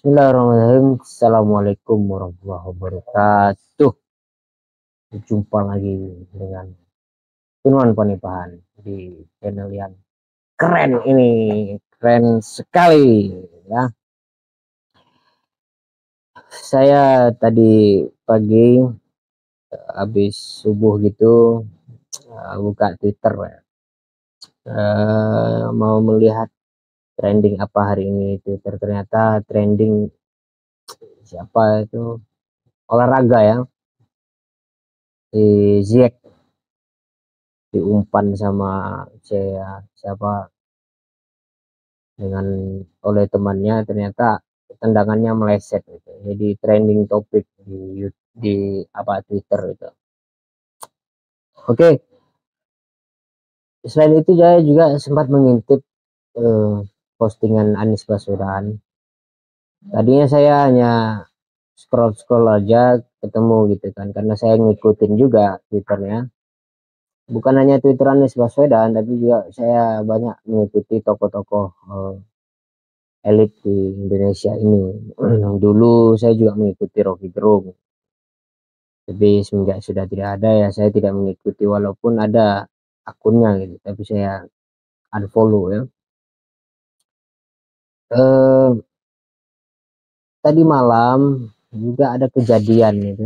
Bismillahirrahmanirrahim. Assalamualaikum warahmatullahi wabarakatuh. Jumpa lagi dengan Tunuan Panipahan di channel yang keren ini, keren sekali ya. Saya tadi pagi habis subuh gitu buka Twitter ya. Mau melihat trending apa hari ini Twitter, ternyata trending siapa itu olahraga ya, di Ziyech diumpan sama siapa dengan oleh temannya, ternyata tendangannya meleset gitu. Jadi trending topik di apa Twitter itu. Oke, selain itu saya juga sempat mengintip postingan Anies Baswedan. Tadinya saya hanya scroll aja ketemu gitu kan, karena saya ngikutin juga Twitternya. Bukan hanya Twitter Anies Baswedan, tapi juga saya banyak mengikuti tokoh-tokoh elit di Indonesia ini. Dulu saya juga mengikuti Rocky Gerung, tapi semenjak sudah tidak ada ya saya tidak mengikuti, walaupun ada akunnya gitu, tapi saya unfollow ya. Tadi malam juga ada kejadian gitu,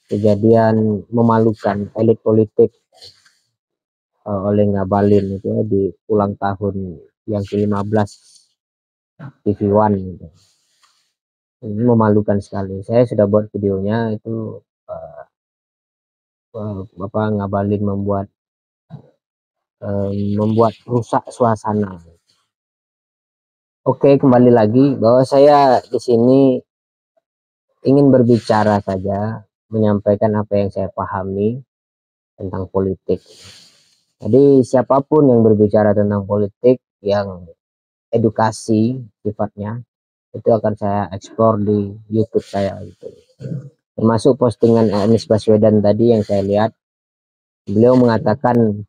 kejadian memalukan elit politik oleh Ngabalin itu ya, di ulang tahun yang ke-15 TV One gitu. Ini memalukan sekali. Saya sudah buat videonya itu, Bapak Ngabalin membuat rusak suasana. Oke, kembali lagi bahwa saya di sini ingin berbicara saja, menyampaikan apa yang saya pahami tentang politik. Jadi siapapun yang berbicara tentang politik yang edukasi sifatnya, itu akan saya eksplor di YouTube saya gitu. Termasuk postingan Anies Baswedan tadi yang saya lihat, beliau mengatakan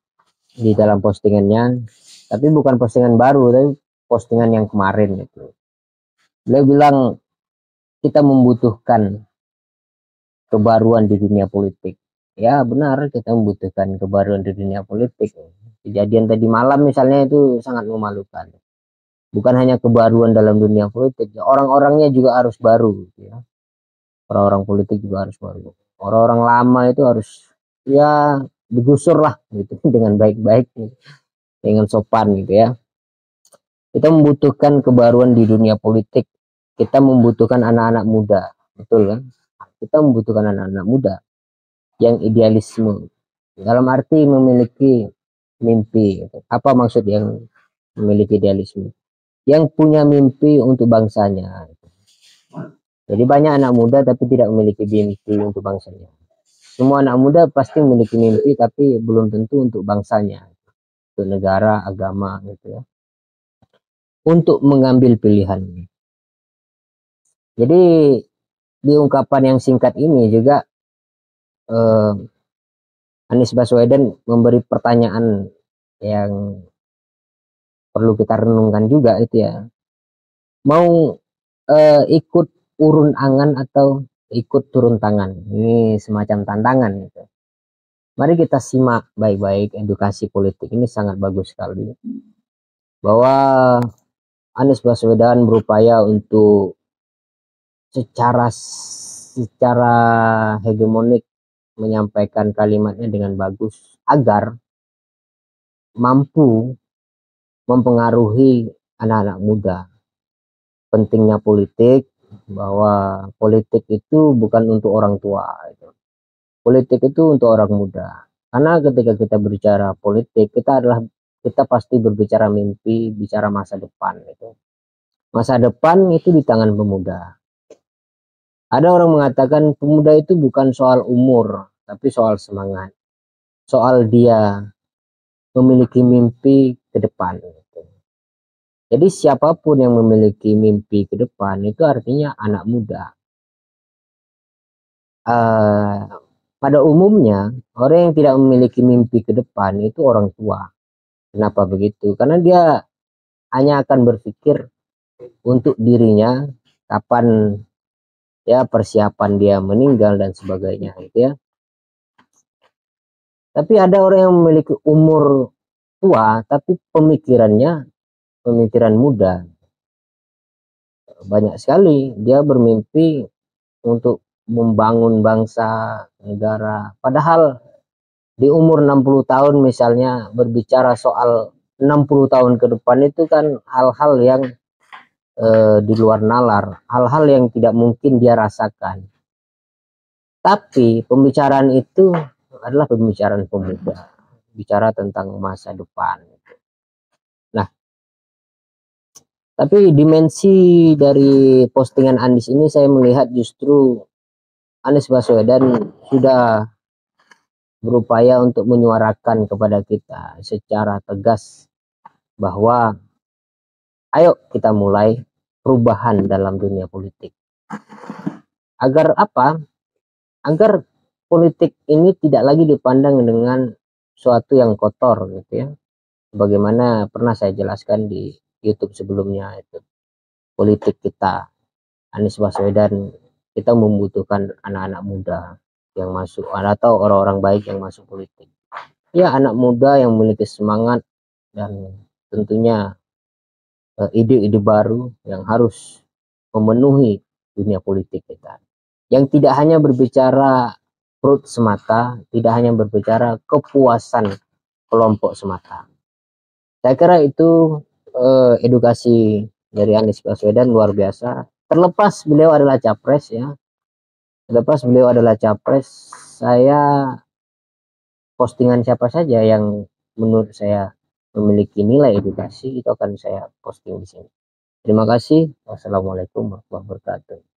di dalam postingannya, tapi bukan postingan baru, tapi postingan yang kemarin itu. Beliau bilang kita membutuhkan kebaruan di dunia politik. Ya benar, kita membutuhkan kebaruan di dunia politik. Kejadian tadi malam misalnya itu sangat memalukan. Bukan hanya kebaruan dalam dunia politik, orang-orangnya juga harus baru ya. Orang-orang politik juga harus baru. Orang-orang lama itu harus ya digusur lah gitu dengan baik-baik, dengan sopan gitu ya. Kita membutuhkan kebaruan di dunia politik. Kita membutuhkan anak-anak muda, betul kan? Kita membutuhkan anak-anak muda yang idealisme, dalam arti memiliki mimpi. Apa maksud yang memiliki idealisme? Yang punya mimpi untuk bangsanya. Jadi banyak anak muda tapi tidak memiliki mimpi untuk bangsanya. Semua anak muda pasti memiliki mimpi tapi belum tentu untuk bangsanya, untuk negara, agama gitu ya. Untuk mengambil pilihan. Jadi di ungkapan yang singkat ini juga Anies Baswedan memberi pertanyaan yang perlu kita renungkan juga itu ya. Mau ikut urun angan atau ikut turun tangan? Ini semacam tantangan gitu. Mari kita simak baik-baik, edukasi politik ini sangat bagus sekali. Bahwa Anies Baswedan berupaya untuk secara hegemonik menyampaikan kalimatnya dengan bagus agar mampu mempengaruhi anak-anak muda. Pentingnya politik, bahwa politik itu bukan untuk orang tua. Politik itu untuk orang muda. Karena ketika kita berbicara politik, kita pasti berbicara mimpi, bicara masa depan. Masa depan itu di tangan pemuda. Ada orang mengatakan pemuda itu bukan soal umur, tapi soal semangat. Soal dia memiliki mimpi ke depan. Jadi siapapun yang memiliki mimpi ke depan itu artinya anak muda. Pada umumnya orang yang tidak memiliki mimpi ke depan itu orang tua. Kenapa begitu? Karena dia hanya akan berpikir untuk dirinya, kapan ya persiapan dia meninggal dan sebagainya gitu ya. Tapi ada orang yang memiliki umur tua tapi pemikiran muda. Banyak sekali dia bermimpi untuk membangun bangsa, negara. Padahal di umur 60 tahun misalnya berbicara soal 60 tahun ke depan itu kan hal-hal yang di luar nalar, hal-hal yang tidak mungkin dia rasakan. Tapi pembicaraan itu adalah pembicaraan pemuda, bicara tentang masa depan. Nah, tapi dimensi dari postingan Anies ini saya melihat justru Anies Baswedan sudah berupaya untuk menyuarakan kepada kita secara tegas bahwa ayo kita mulai perubahan dalam dunia politik. Agar apa? Agar politik ini tidak lagi dipandang dengan suatu yang kotor gitu ya. Bagaimana pernah saya jelaskan di YouTube sebelumnya, itu politik kita Anies Baswedan, kita membutuhkan anak-anak muda yang masuk atau orang-orang baik yang masuk politik. Ya, anak muda yang memiliki semangat dan tentunya ide-ide baru yang harus memenuhi dunia politik kita. Yang tidak hanya berbicara perut semata, tidak hanya berbicara kepuasan kelompok semata. Saya kira itu edukasi dari Anies Baswedan luar biasa. Terlepas beliau adalah capres ya, terlepas beliau adalah capres, saya postingan siapa saja yang menurut saya memiliki nilai edukasi itu akan saya posting di sini. Terima kasih. Wassalamualaikum warahmatullahi wabarakatuh.